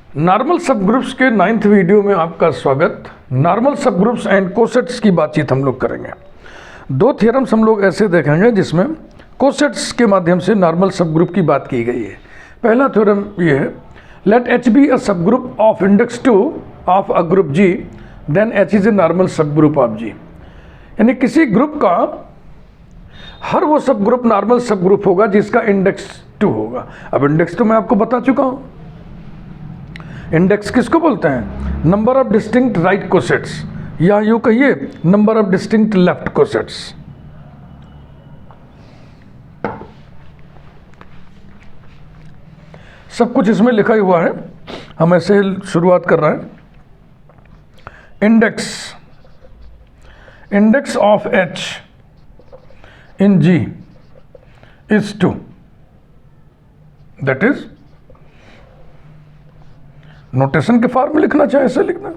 Normal सब groups के 9th video में आपका स्वागत। नॉर्मल सब ग्रुप्स एंड कोसेट्स की बातचीत हम लोग करेंगे। दो थ्योरम्स हम लोग ऐसे देखेंगे जिसमें कोसेट्स के माध्यम से नॉर्मल सब ग्रुप की बात की गई है। पहला थ्योरम ये है, लेट एच बी अ सब group of index 2 of a group G, then H is a normal सब ग्रुप ऑफ जी। यानी किसी ग्रुप का हर वो सब ग्रुप नॉर्मल सब ग्रुप होगा जिसका इंडेक्स 2 होगा। अब इंडेक्स तो मैं आपको बता चुका हूं। इंडेक्स किसको बोलते हैं? Number of distinct right cosets, या यूं कहिए number of distinct left cosets. सब कुछ इसमें लिखा ही हुआ है, हम ऐसे शुरुआत कर रहे हैं। Index of H in G is 2, that is notation के फॉर्म में लिखना चाहे ऐसे लिखना।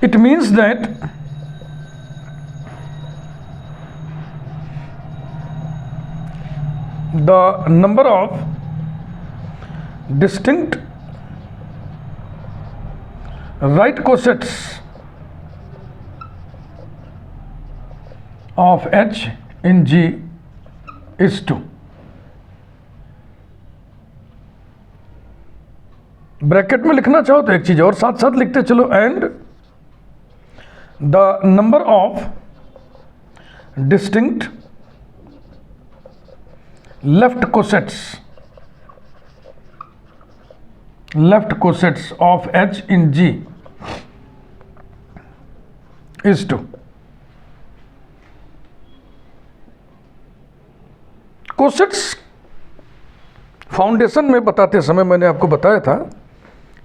It means that the number of distinct right cosets of H in G is 2। Bracket में लिखना चाहो तो एक चीज और साथ साथ लिखते चलो, and the number of distinct left cosets of H in G is 2। Cosets foundation में बताते समय मैंने आपको बताया था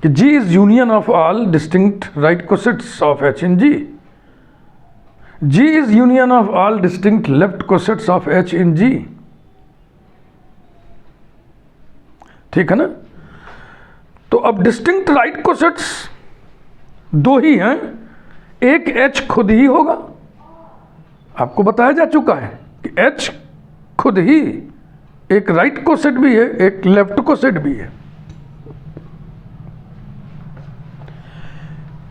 कि G is union of all distinct right cosets of H in G। G is union of all distinct left cosets of H in G। ठीक है ना? तो अब डिस्टिंक्ट राइट कोसेट्स दो ही हैं, एक H खुद ही होगा। आपको बताया जा चुका है कि H खुद ही एक राइट कोसेट भी है, एक लेफ्ट कोसेट भी है।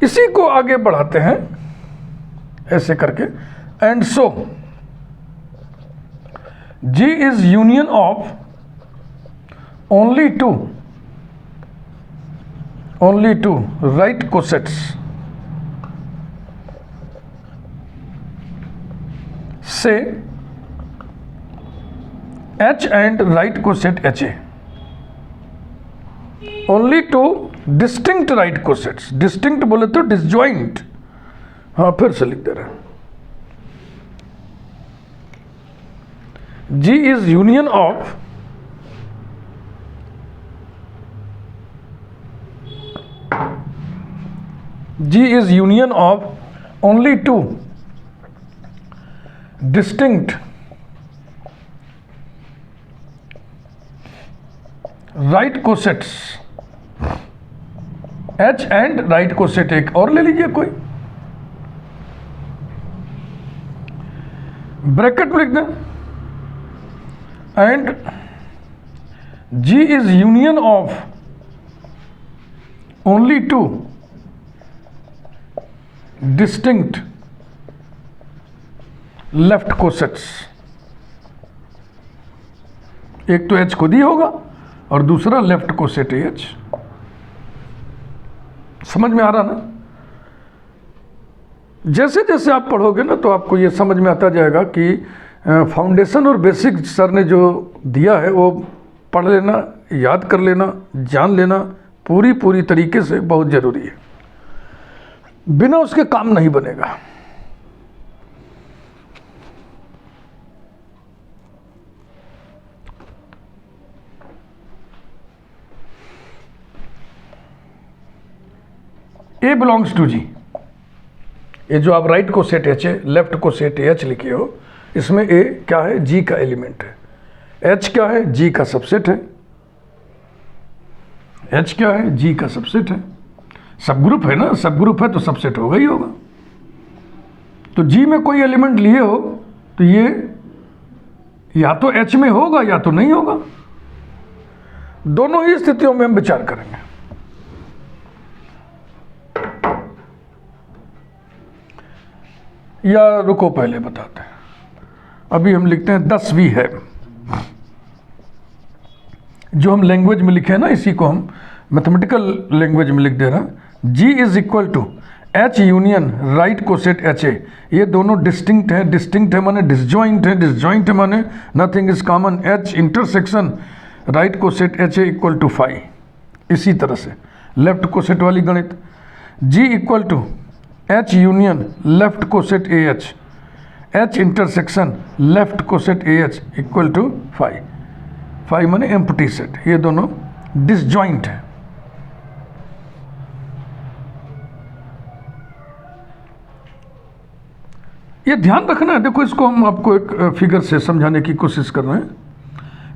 इसी को आगे बढ़ाते हैं ऐसे करके, and so G is union of only two right cosets से H and right coset HA, only two distinct right cosets. Distinct बोले तो डिसजॉइंट। हाँ, फिर से लिख दे रहे हैं। G is union of only two distinct right cosets H and right coset एक और ले लीजिए कोई, ब्रैकेट में लिख दें, and G is union of only two distinct left cosets. एक तो H खुद ही होगा और दूसरा लेफ्ट कोसेट H। समझ में आ रहा ना? जैसे जैसे आप पढ़ोगे ना तो आपको ये समझ में आता जाएगा कि फाउंडेशन और बेसिक सर ने जो दिया है वो पढ़ लेना, याद कर लेना, जान लेना पूरी तरीके से बहुत ज़रूरी है। बिना उसके काम नहीं बनेगा। A belongs to G। ये जो आप राइट कोसेट H है, लेफ्ट कोसेट H लिखे हो, इसमें A क्या है? G का एलिमेंट है। H क्या है? G का सबसेट है। H क्या है? G का सबसेट है। सब ग्रुप है ना, सब ग्रुप है तो सबसेट होगा ही होगा। तो G में कोई एलिमेंट लिए हो तो ये या तो H में होगा या तो नहीं होगा। दोनों ही स्थितियों में हम विचार करेंगे। या रुको पहले बताते हैं, अभी हम लिखते हैं 10V है, जो हम लैंग्वेज में लिखे हैं ना, इसी को हम मैथमेटिकल लैंग्वेज में लिख दे रहे हैं। G is equal to H union right coset HA। ये दोनों डिस्टिंक्ट है, डिस्टिंक्ट है माने डिसजॉइंट है, डिसजॉइंट है माने nothing is common. H intersection right coset HA equal to phi. इसी तरह से लेफ्ट कोसेट वाली गणित, G equal to H union left coset AH, H intersection left coset AH equal to phi. Phi माने empty set, ये दोनों disjoint है। ये ध्यान रखना है। देखो, इसको हम आपको एक फिगर से समझाने की कोशिश कर रहे हैं।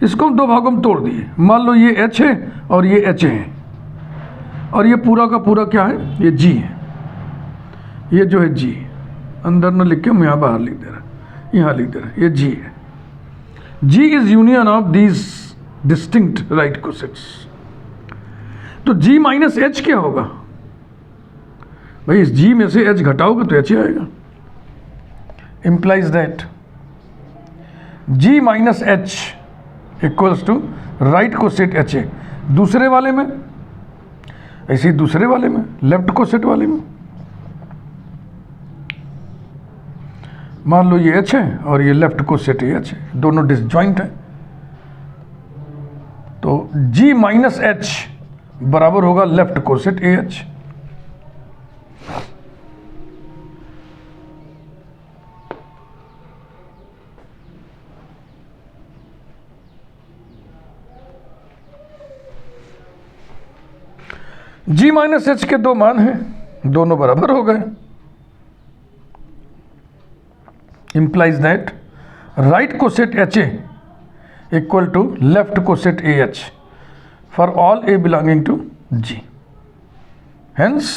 इसको हम दो भागों में तोड़ दिए। मान लो ये H है और ये HA है, और ये पूरा का पूरा क्या है, ये G है। ये जो है G, अंदर न लिख के हम यहाँ बाहर लिख दे रहे हैं, यहाँ लिख दे रहे हैं, ये G है। G is union of these distinct right cosets. तो G माइनस H क्या होगा भाई? इस G में से H घटाओगे तो H आएगा। implies that G minus H equals to right coset HA। दूसरे वाले में ऐसे ही, दूसरे वाले में लेफ्ट कोसेट वाले में मान लो ये H है और ये लेफ्ट कोसेट H है, दोनों डिसजॉइंट है। तो G माइनस H बराबर होगा left coset AH। G minus H के दो मान हैं, दोनों बराबर हो गए। implies that right coset HA equal to left coset AH for all A belonging to G। hence,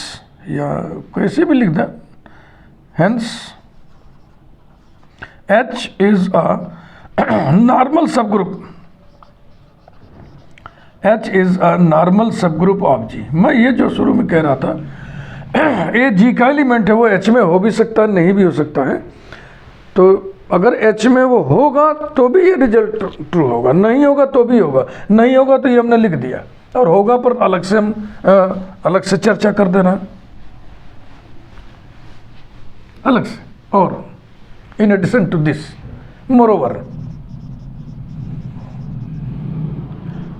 या कैसे भी लिख दें, hence H is a normal subgroup, H is a normal subgroup of G। मैं ये जो शुरू में कह रहा था, ये G का एलिमेंट है, वो H में हो भी सकता है, नहीं भी हो सकता है। तो अगर H में वो होगा तो भी ये रिजल्ट ट्रू होगा, नहीं होगा तो भी होगा, नहीं होगा तो ये हमने लिख दिया, और होगा पर अलग से हम अलग से चर्चा कर देना अलग से। और in addition to this, moreover,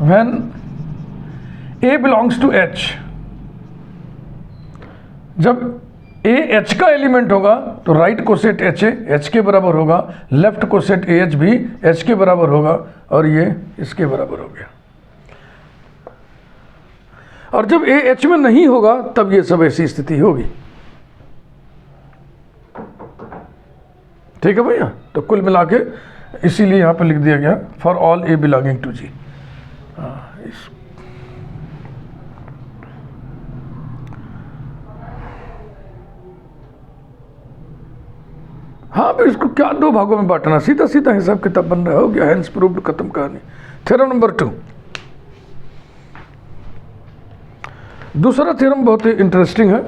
when A belongs to H, जब A H का एलिमेंट होगा तो राइट कोसेट HA H के बराबर होगा, लेफ्ट कोसेट AH भी H के बराबर होगा, और ये इसके बराबर हो गया। और जब A H में नहीं होगा तब ये सब ऐसी स्थिति होगी। ठीक है भैया? तो कुल मिला के इसीलिए यहाँ पर लिख दिया गया for all A belonging to G। हाँ, इसको क्या दो भागों में बांटना, सीधा सीधा हिसाब किताब बन रहा हो गया। हेंस प्रूव्ड, खत्म कहानी। Theorem number 2। दूसरा थ्योरम बहुत ही इंटरेस्टिंग है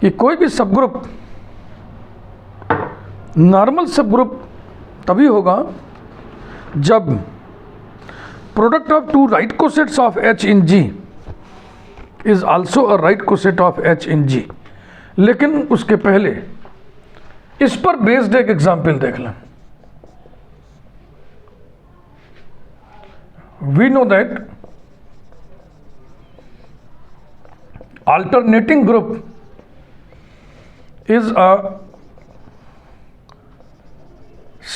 कि कोई भी सब ग्रुप नॉर्मल सब ग्रुप तभी होगा जब product of two right cosets of H in G is also a right coset of H in G। लेकिन उसके पहले इस पर बेस्ड एक एग्जाम्पल देख लें। We know that alternating group is a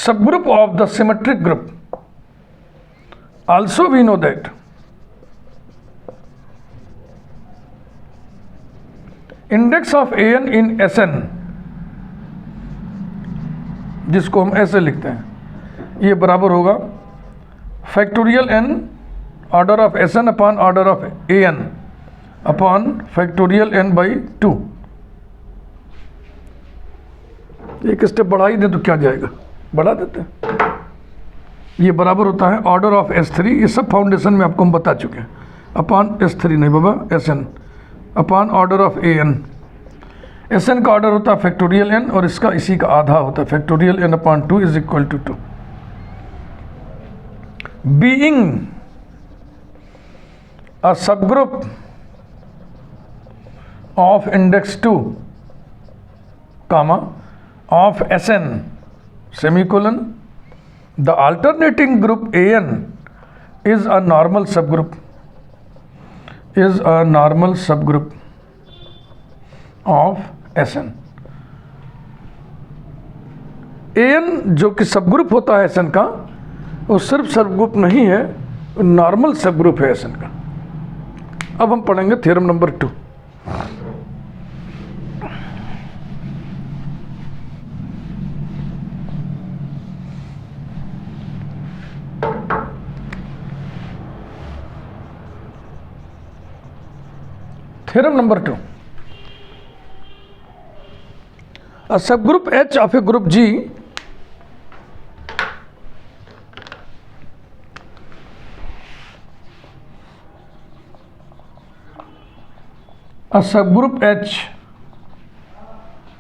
subgroup of the symmetric group. Also we know that index of an in Sn, जिसको हम ऐसे लिखते हैं, ये बराबर होगा factorial n order of Sn upon order of an upon factorial n by 2। एक step बढ़ा ही दें तो क्या जाएगा, बढ़ा देते हैं। ये बराबर होता है ऑर्डर ऑफ S3, ये सब फाउंडेशन में आपको हम बता चुके हैं, अपॉन S3 नहीं बाबा, SN upon order of AN। SN का ऑर्डर होता है फैक्टोरियल n और इसका इसी का आधा होता है factorial n upon 2 is equal to 2। Being a subgroup of index 2 comma of Sn semicolon, the alternating group An is a normal subgroup of Sn। An जो कि सबग्रुप होता है Sn का, वो सिर्फ सबग्रुप नहीं है, नॉर्मल सबग्रुप है Sn का। अब हम पढ़ेंगे theorem number 2। Theorem number 2. A subgroup H of a group G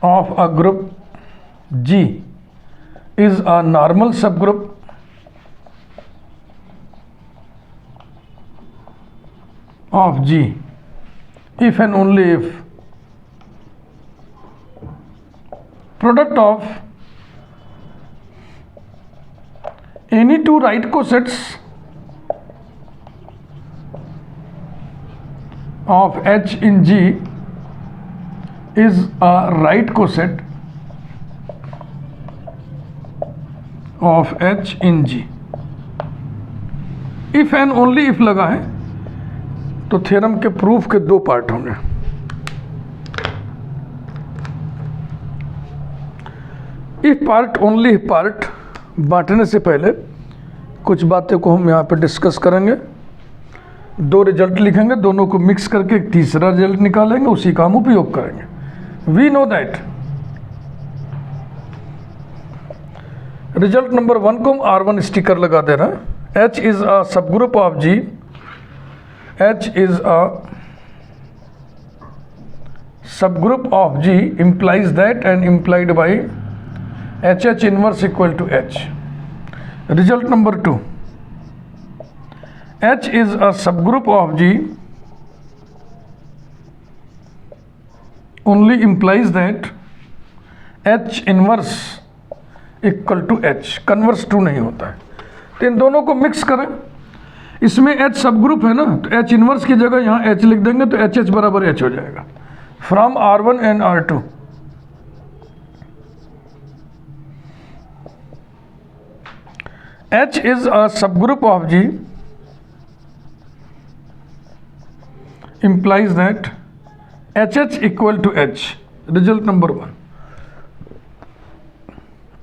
of a group G is a normal subgroup of G if and only if product of any two right cosets of H in G is a right coset of H in G। if and only if लगा है तो theorem के proof के दो part होंगे। If part only part बांटने से पहले कुछ बातें को हम यहाँ पे डिस्कस करेंगे। दो रिजल्ट लिखेंगे, दोनों को मिक्स करके एक तीसरा रिजल्ट निकालेंगे, उसी का हम उपयोग करेंगे। We know that result number 1 को हम R1 स्टिकर लगा दे रहे हैं। H is a subgroup of G, H is a subgroup of G implies that and implied by HH inverse equal to H। Result number 2, H is a subgroup of G only implies that H inverse equal to H, converse true नहीं होता है। तो इन दोनों को mix करें, इसमें H सब group है ना, तो H इनवर्स की जगह यहाँ H लिख देंगे तो HH बराबर H हो जाएगा from R1 and R2। H is a सब group of G implies that HH equal to H। Result number 1।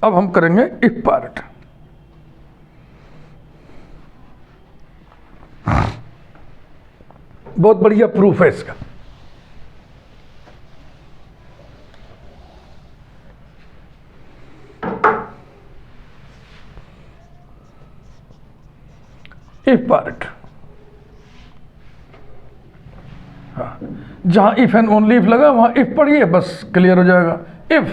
अब हम करेंगे इफ पार्ट। बहुत बढ़िया प्रूफ है इसका। इफ पार्ट, हाँ, जहां इफ एंड ओनली इफ लगा वहां इफ पढ़िए, बस क्लियर हो जाएगा। If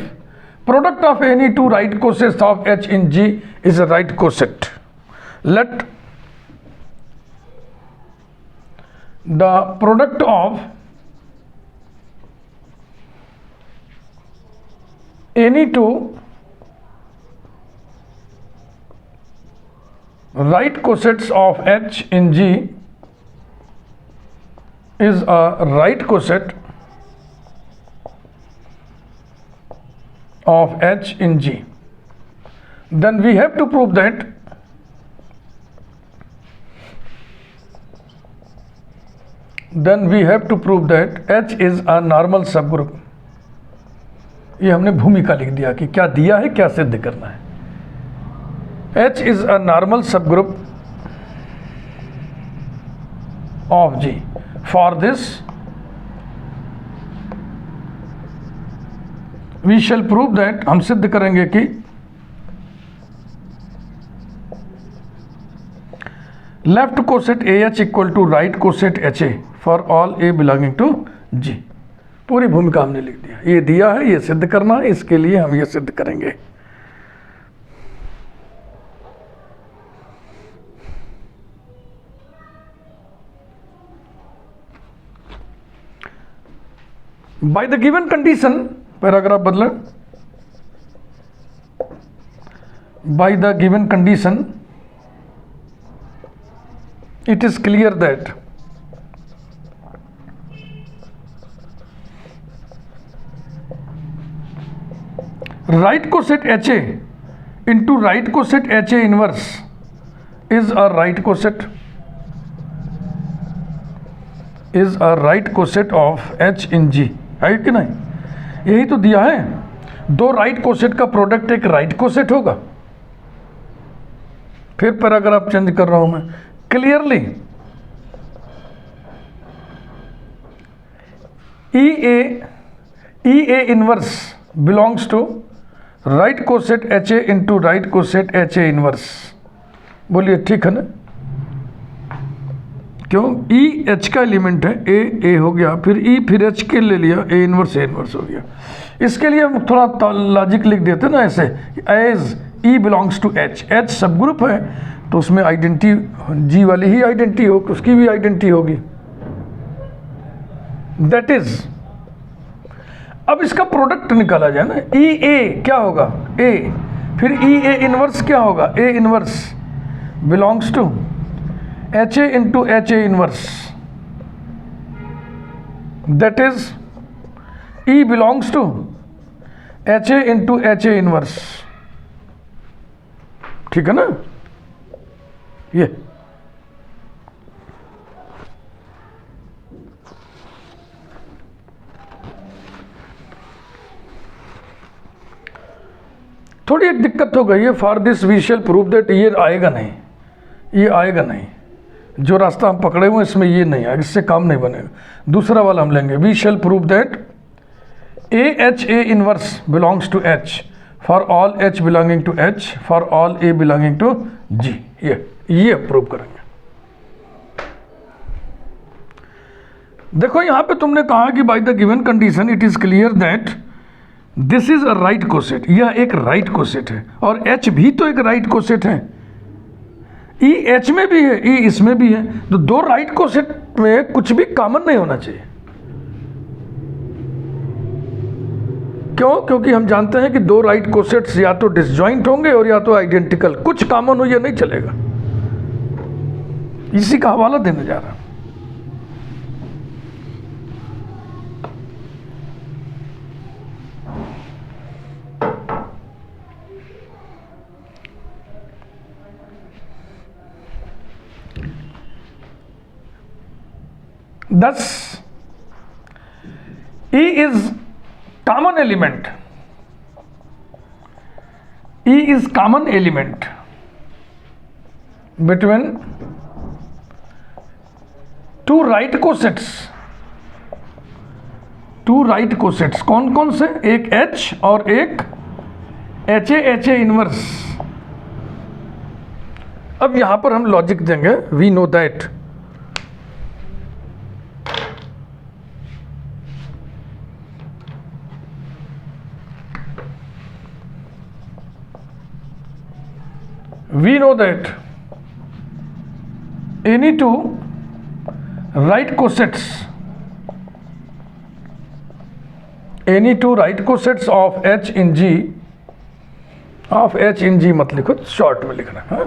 product of any two right cosets of H in G is a right coset, let the product of any two right cosets of H in G is a right coset of H in G, then we have to prove that H is a normal subgroup। ये हमने भूमिका लिख दिया कि क्या दिया है, क्या सिद्ध करना है। H is a normal subgroup of G। For this we shall prove that, हम सिद्ध करेंगे कि left coset A H equal to right coset H A for all A belonging to G. पूरी भूमिका हमने लिख दिया, ये दिया है, ये सिद्ध करना है, इसके लिए हम ये सिद्ध करेंगे। Bye the given condition, paragraph बदलें, by the given condition it is clear that right coset HA into right coset HA inverse is a right coset of H in G, है कि नहीं? यही तो दिया है, दो राइट कोसेट का प्रोडक्ट एक राइट कोसेट होगा। फिर पैराग्राफ चेंज कर रहा हूं मैं, clearly E A inverse belongs to right coset H A into right coset H A inverse. बोलिए ठीक है ना? क्यों? ई एच का एलिमेंट है, ए हो गया, फिर ई फिर एच के ले लिया, ए इनवर्स हो गया। इसके लिए हम थोड़ा लॉजिक लिख देते ना ऐसे, as E belongs to H, H subgroup है तो उसमें आइडेंटिटी जी वाली ही आइडेंटिटी हो, उसकी भी आइडेंटिटी होगी। दैट इज, अब इसका प्रोडक्ट निकाला जाए ना, ई ए क्या होगा? ए, फिर ई ए इनवर्स क्या होगा? A inverse belongs to H A into H A inverse, that is E belongs to H A into H A inverse. ठीक है ना? ये थोड़ी एक दिक्कत हो गई है। For this we shall prove that, ये आएगा नहीं, ये आएगा नहीं, जो रास्ता हम पकड़े हुए इसमें ये नहीं आएगा, इससे काम नहीं बनेगा। दूसरा वाला हम लेंगे, we shall prove that A H A inverse belongs to H for all H belonging to H for all A belonging to G. ये प्रूव करेंगे। देखो यहां पे तुमने कहा कि by the given condition it is clear that this is a right coset, यह एक राइट कोसेट है, और एच भी तो एक राइट कोसेट है। ई एच में भी है, ई इसमें भी है, तो दो राइट कोसेट में कुछ भी कॉमन नहीं होना चाहिए। क्यों? क्योंकि हम जानते हैं कि दो राइट कोसेट्स या तो डिसजॉइंट होंगे और या तो आइडेंटिकल, कुछ कॉमन हो ये नहीं चलेगा। इसी का हवाला देने जा रहा हूं। Thus, E is common element. E is common element between two right cosets. Two right cosets कौन कौन से? एक H और एक HA इनवर्स। अब यहां पर हम लॉजिक देंगे, we know that any two right cosets of H in G, मत लिखो, शॉर्ट में लिखना है।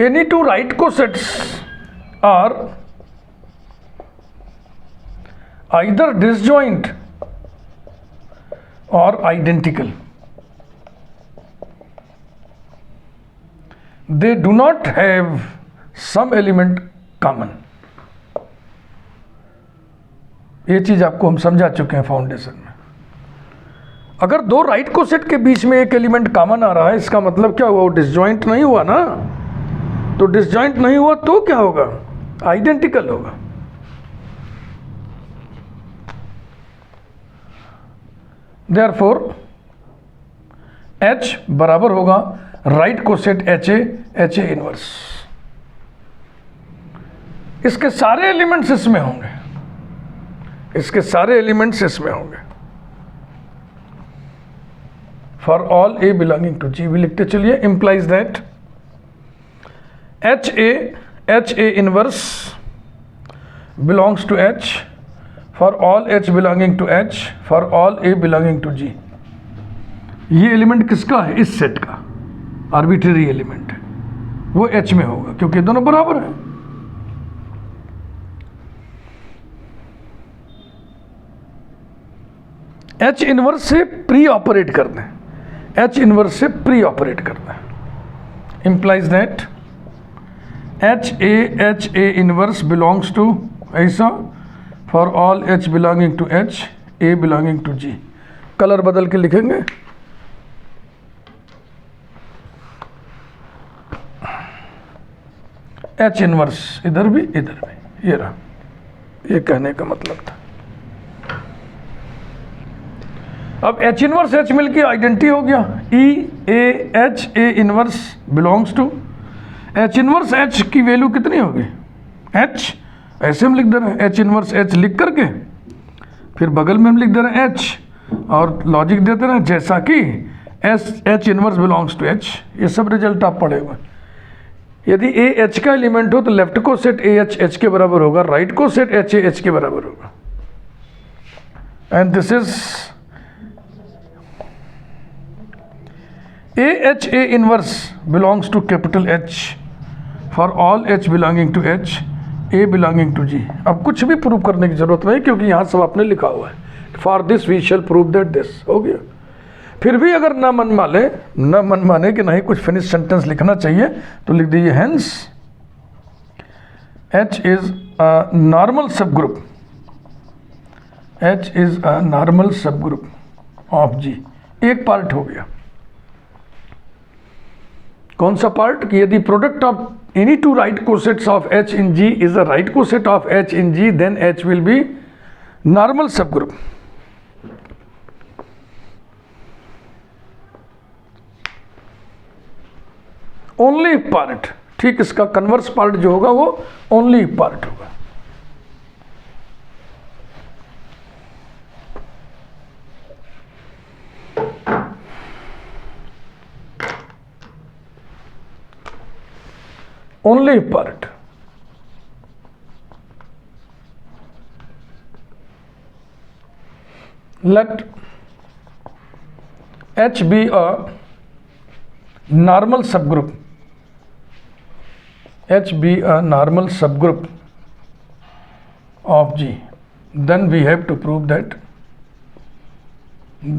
Any two right cosets are either disjoint or identical. They do not have some element common. ये चीज आपको हम समझा चुके हैं फाउंडेशन में। अगर दो राइट कोसेट के बीच में एक एलिमेंट कॉमन आ रहा है, इसका मतलब क्या हुआ? वो डिसजॉइंट नहीं हुआ ना। तो डिसजॉइंट नहीं हुआ तो क्या होगा? आइडेंटिकल होगा। देयरफॉर H बराबर होगा right coset H A inverse. इसके सारे एलिमेंट्स इसमें होंगे, इसके सारे एलिमेंट्स इसमें होंगे। For all A belonging to G भी लिखते चलिए, implies that H A inverse belongs to H for all H belonging to H for all A belonging to G. ये एलिमेंट किसका है? इस सेट का आर्बिट्रेरी एलिमेंट है, वो एच में होगा क्योंकि दोनों बराबर हैं। एच इनवर्स से प्री ऑपरेट करना है, एच इनवर्स से प्री ऑपरेट करना है। Implies that H A inverse belongs to ऐसा for all H belonging to H A belonging to G. Colour बदल के लिखेंगे, एच इनवर्स इधर भी इधर भी, ये रहा, ये कहने का मतलब था। अब एच इनवर्स एच मिलके आइडेंटिटी हो गया, H A inverse belongs to H inverse H की वैल्यू कितनी होगी? एच, ऐसे हम लिख दे रहे हैं एच इनवर्स एच लिख करके, फिर बगल में हम लिख दे रहे हैं एच और लॉजिक देते रहे जैसा कि H inverse belongs to H. ये सब रिजल्ट आप पढ़े हुए। यदि ए एच का एलिमेंट हो तो लेफ्ट को सेट ए एच के बराबर होगा, राइट को सेट एच के बराबर होगा। And this is A inverse belongs to capital H for all H belonging to H A belonging to G. अब कुछ भी प्रूव करने की जरूरत नहीं क्योंकि यहाँ सब आपने लिखा हुआ है। For this we shall prove that this, हो गया। फिर भी अगर न मन माने कि नहीं कुछ फिनिश सेंटेंस लिखना चाहिए तो लिख दीजिए hence H is a normal सब group, H is a normal सब ग्रुप ऑफ जी। एक पार्ट हो गया। कौन सा पार्ट? कि यदि product of any two right cosets of H in G is a right coset of H in G, then H will be normal सब group. Only part, ठीक, इसका कन्वर्स पार्ट जो होगा वो ओनली पार्ट होगा। Only part. Let H be a normal subgroup. H be a normal subgroup of G. Then we have to prove that.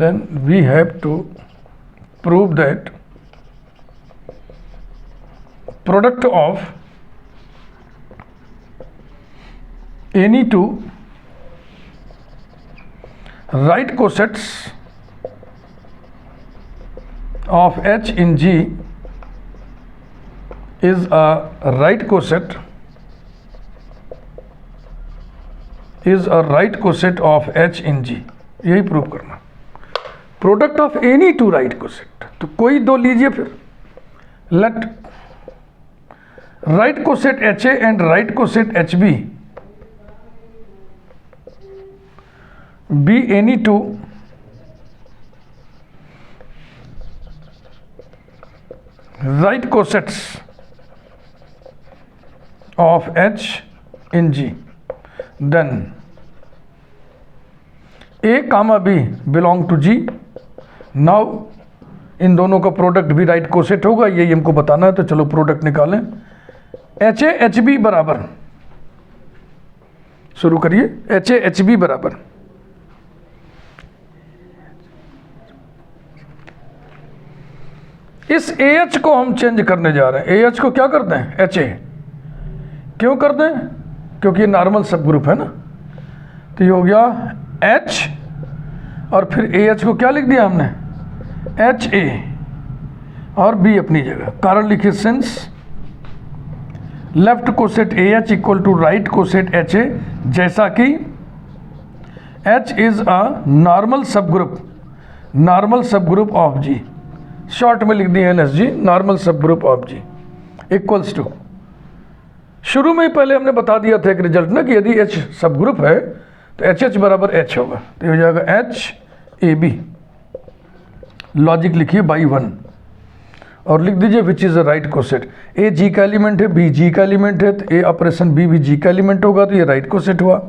Then we have to prove that product of any two right cosets of H in G is a right coset of H in G। यही prove करना। Product of any two right coset, तो कोई दो लीजिए फिर। Let right coset H A and right coset H B be any two right cosets of H in G, then A comma B belong to G। now इन दोनों का product भी right coset होगा, यही हमको बताना है। तो चलो प्रोडक्ट निकालें। एच ए एच बी बराबर, शुरू करिए। एच ए एच बी बराबर इस ए एच को हम चेंज करने जा रहे हैं। ए एच को क्या करते हैं? H A. क्यों करते हैं? क्योंकि ये नॉर्मल सब ग्रुप है ना। तो ये हो गया एच और फिर ए एच को क्या लिख दिया हमने? एच ए और बी अपनी जगह। कारण लिखिए since left coset A H equal to right coset H A, जैसा कि एच इज अ नॉर्मल सब ग्रुप ऑफ जी। शॉर्ट में लिख दिया NSG, नॉर्मल सब group of G equals to, शुरू में ही पहले हमने बता दिया था एक रिजल्ट ना कि यदि H सब ग्रुप है तो HH बराबर H होगा, तो ये हो जाएगा HAB, लॉजिक लिखिए बाई 1 और लिख दीजिए which is a right coset. A G का एलिमेंट है, B G का एलिमेंट है, तो A ऑपरेशन B भी G का एलिमेंट होगा, तो ये राइट कोसेट हुआ।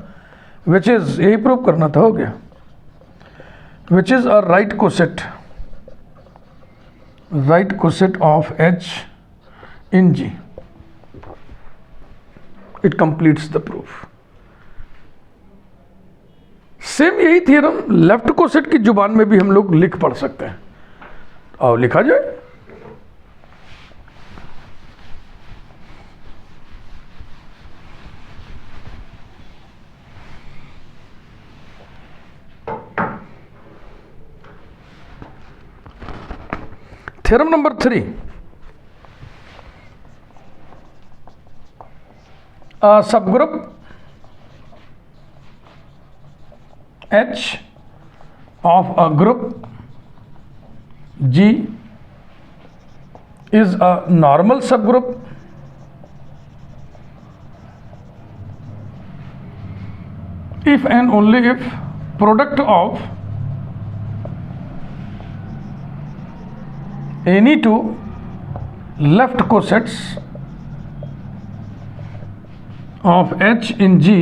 विच इज़, यही प्रूव करना था, हो गया। Which is a right coset, right coset of H in G, it completes the proof. Same यही थियरम लेफ्ट कोसेट की जुबान में भी हम लोग लिख पढ़ सकते हैं। आओ लिखा जाए। Theorem number 3, subgroup H of a group G is a normal subgroup if and only if product of any two left cosets of H in G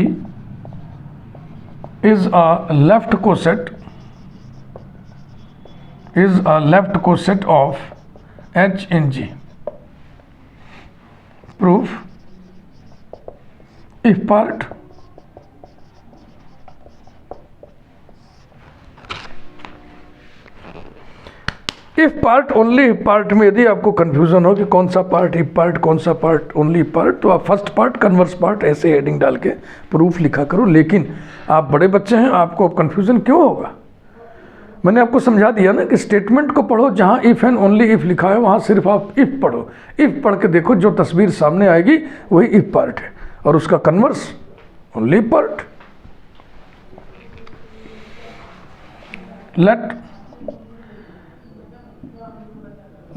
is a left coset of H in G. Proof: if part if part only part में यदि आपको confusion हो कि कौन सा part if part, कौन सा part only part, तो आप फर्स्ट पार्ट कन्वर्स पार्ट ऐसे हेडिंग डाल के प्रूफ लिखा करो। लेकिन आप बड़े बच्चे हैं, आपको कंफ्यूजन क्यों होगा? मैंने आपको समझा दिया ना कि स्टेटमेंट को पढ़ो, जहाँ इफ एंड ओनली इफ लिखा है वहाँ सिर्फ आप इफ पढ़ो। इफ पढ़ के देखो, जो तस्वीर सामने आएगी वही इफ पार्ट है और उसका converse only part. Let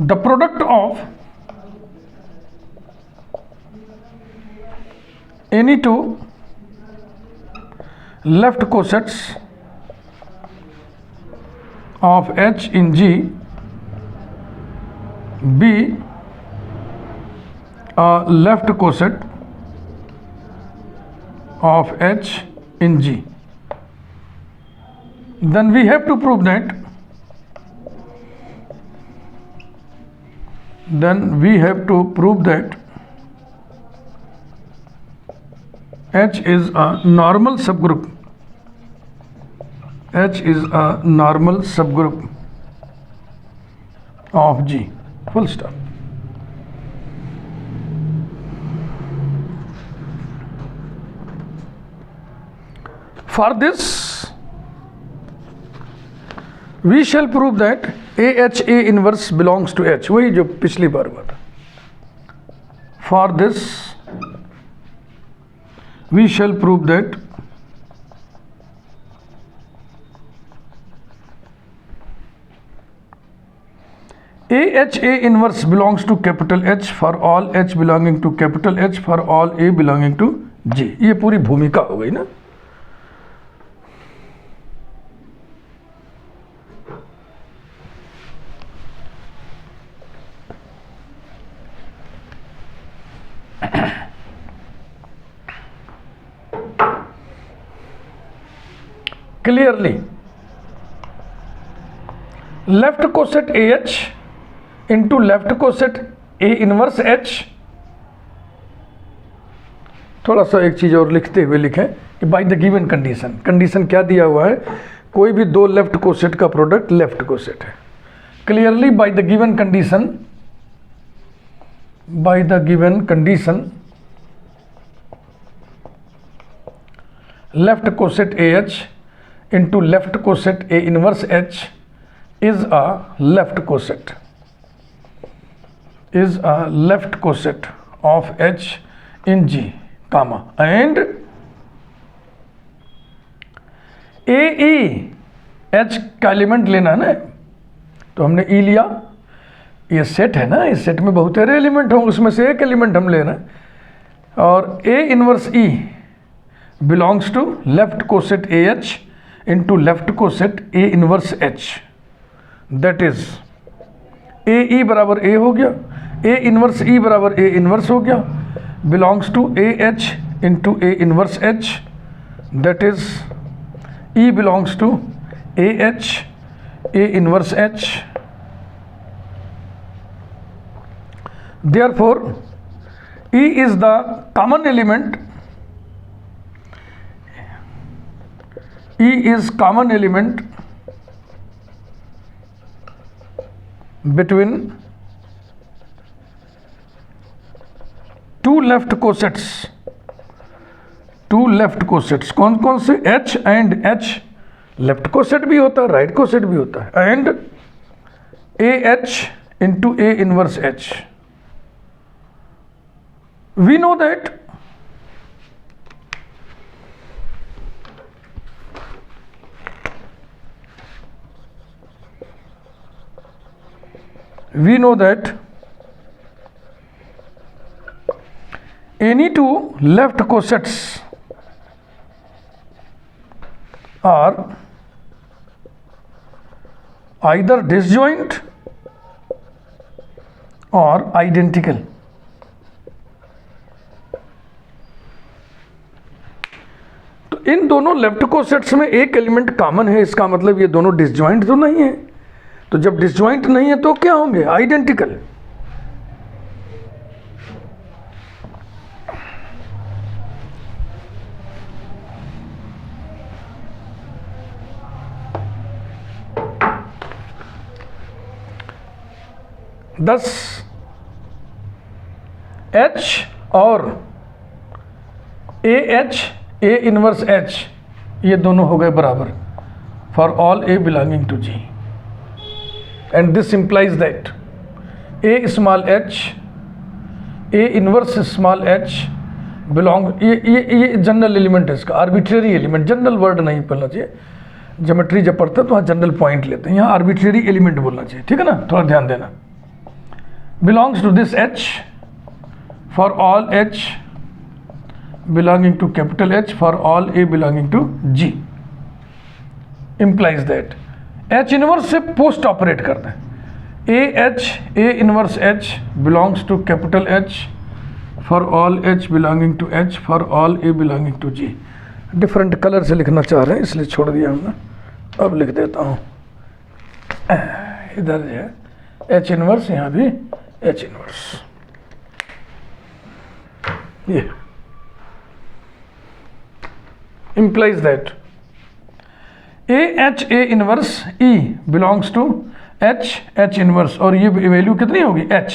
the product of any two left cosets of H in G be a left coset of H in G, then we have to prove that H is a normal subgroup. H is a normal subgroup of G. Full stop. For this, we shall prove that AHA inverse belongs to H, वही जो पिछली बार हुआ था। For this, we shall prove that AHA inverse belongs to capital H for all H belonging to capital H for all A belonging to G। ये पूरी भूमिका हो गई ना। Clearly, left coset AH into left coset A inverse H। थोड़ा सा एक चीज़ और लिखते हुए लिखें कि by the given condition. Condition क्या दिया हुआ है? कोई भी दो लेफ्ट कोसेट का प्रोडक्ट लेफ्ट कोसेट है। Clearly bye the given condition, left coset AH into left coset A inverse H is a left coset of H in G, comma, and AE H का element लेना है ना, तो हमने E लिया, ये set है ना, इस सेट में बहुत सारे एलिमेंट होंगे, उसमें से एक एलिमेंट हम ले रहे हैं। और A inverse E belongs to left coset A H into left coset A inverse H, that is A E बराबर ए हो गया, ए इनवर्स ई बराबर ए इनवर्स हो गया, belongs to A H into A inverse H, that is E belongs to A H A inverse H. Therefore, E is the common element. E is common element between two left cosets. Two left cosets. कौन कौन से? H and H. Left coset भी होता है, right coset भी होता है, and A H into A inverse H. We know that any two left cosets are either disjoint or identical. इन दोनों लेफ्ट कोसेट्स में एक एलिमेंट कॉमन है, इसका मतलब ये दोनों डिसजॉइंट तो नहीं है। तो जब डिसजॉइंट नहीं है तो क्या होंगे? आइडेंटिकल। दस H और A H A inverse H ये दोनों हो गए बराबर for all A belonging to G, and this implies that A small H A inverse small H belong, ये जनरल एलिमेंट है इसका, आर्बिट्रेरी एलिमेंट। जनरल वर्ड नहीं बोलना चाहिए, ज्योमेट्री जब पढ़ते हैं तो वहाँ जनरल पॉइंट लेते हैं, यहाँ आर्बिट्रेरी एलिमेंट बोलना चाहिए, ठीक है ना, थोड़ा ध्यान देना। Belongs to this H for all H belonging to capital H for all A belonging to G, implies that H inverse से पोस्ट ऑपरेट करते हैं। A H A inverse H belongs to capital H for all H belonging to H for all A belonging to G। Different colour से लिखना चाह रहे हैं इसलिए छोड़ दिया हमने, अब लिख देता हूँ। इधर जो है H इनवर्स, यहाँ भी H इनवर्स, ये implies that AH A inverse E belongs to H H inverse, और ये वैल्यू कितनी होगी? H।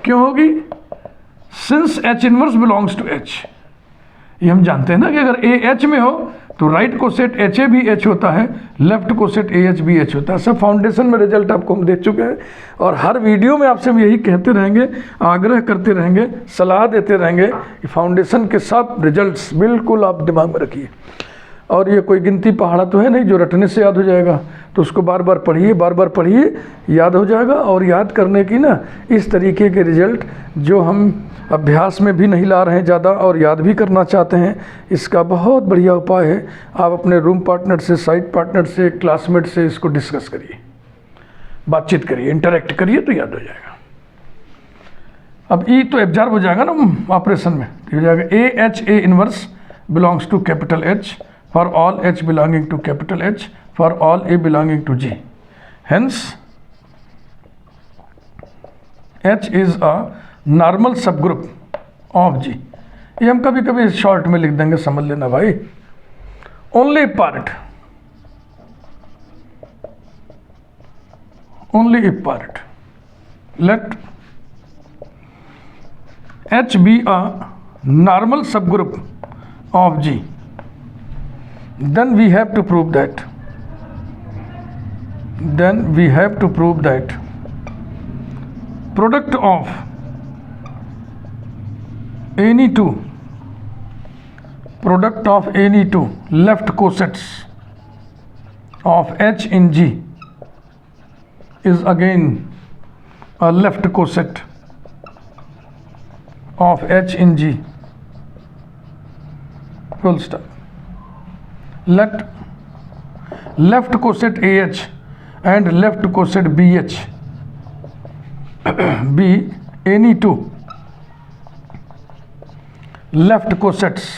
क्यों होगी? Since H inverse belongs to H, ये हम जानते हैं ना कि अगर A H में हो तो राइट कोसेट एच ए भी एच होता है, लेफ्ट कोसेट ए एच भी एच होता है। सब फाउंडेशन में रिजल्ट आपको हम दे चुके हैं, और हर वीडियो में आपसे हम यही कहते रहेंगे, आग्रह करते रहेंगे, सलाह देते रहेंगे कि फाउंडेशन के सब रिजल्ट्स बिल्कुल आप दिमाग में रखिए। और ये कोई गिनती पहाड़ा तो है नहीं जो रटने से याद हो जाएगा, तो उसको बार बार पढ़िए, बार बार पढ़िए, याद हो जाएगा। और याद करने की ना इस तरीके के रिजल्ट जो हम अभ्यास में भी नहीं ला रहे हैं ज़्यादा और याद भी करना चाहते हैं, इसका बहुत बढ़िया उपाय है। आप अपने रूम पार्टनर से, साइड पार्टनर से, क्लासमेट से इसको डिस्कस करिए, बातचीत करिए, इंटरेक्ट करिए, तो याद हो जाएगा। अब ई तो एब्जॉर्ब हो जाएगा ना ऑपरेशन में, हो जाएगा A H A inverse belongs to capital H for all H belonging to capital H for all A belonging to G. Hence H is a normal सब ग्रुप ऑफ जी। ये हम कभी कभी शॉर्ट में लिख देंगे, समझ लेना भाई। Only part, only if part, let H be a normal subgroup of G, then we have to prove that, product of any two left cosets of H in G is again a left coset of H in G, full stop. Let left coset AH and left coset BH be any two left cosets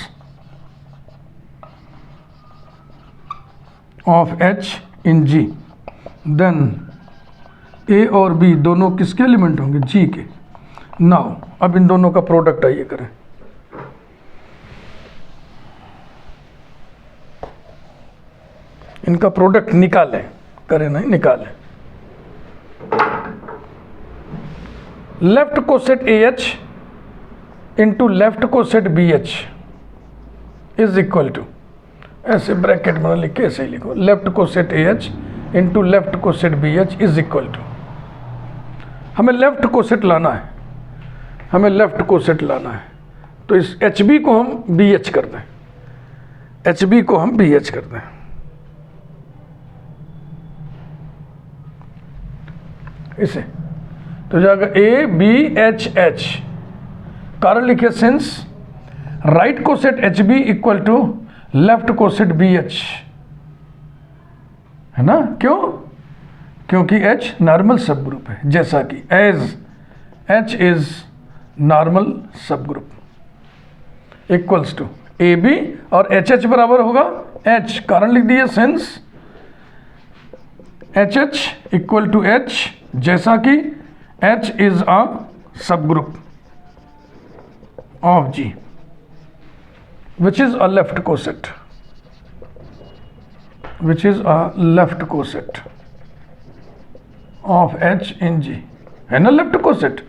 of H in G, then A और B दोनों किसके element होंगे? G के. Now अब इन दोनों का product आइए करें. इनका प्रोडक्ट निकालें, करें नहीं, निकालें. Left coset AH into left coset BH is equal to, ऐसे ब्रैकेट में लिख के ऐसे ही लिखो, left coset AH into left coset BH is equal to, हमें लेफ्ट कोसेट लाना है, हमें लेफ्ट कोसेट लाना है, तो इस HB को हम BH कर दें, HB को हम BH कर दें. इसे तो जाएगा ABHH, कारण लिखिए since right coset HB equal to left coset BH, है ना? क्यों? क्योंकि H नॉर्मल सब ग्रुप है, जैसा कि एज H इज नॉर्मल सब ग्रुप इक्वल्स टू AB और HH बराबर होगा H, कारण लिख दिए since HH equal to H, जैसा कि H इज अ सब group of G which is a left coset, which is a left coset of H in G, है ना? लेफ्ट कोसेट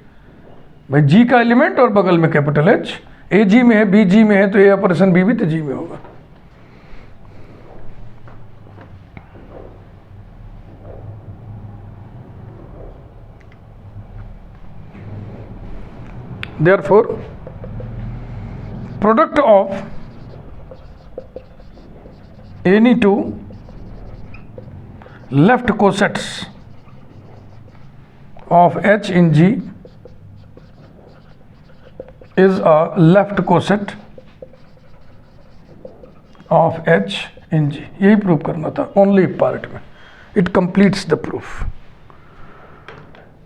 भाई, G का एलिमेंट और बगल में कैपिटल H, A G में है, B G में है, तो A ऑपरेशन B भी तो G में होगा. Therefore, product of any two left cosets of H in G is a left coset of H in G. यही प्रूव करना था ओनली पार्ट में. It completes the proof.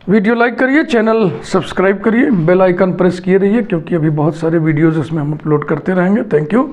Video like करिए, channel subscribe करिए, bell icon press किए रहिए, क्योंकि अभी बहुत सारे वीडियोज़ इसमें हम अपलोड करते रहेंगे. Thank you.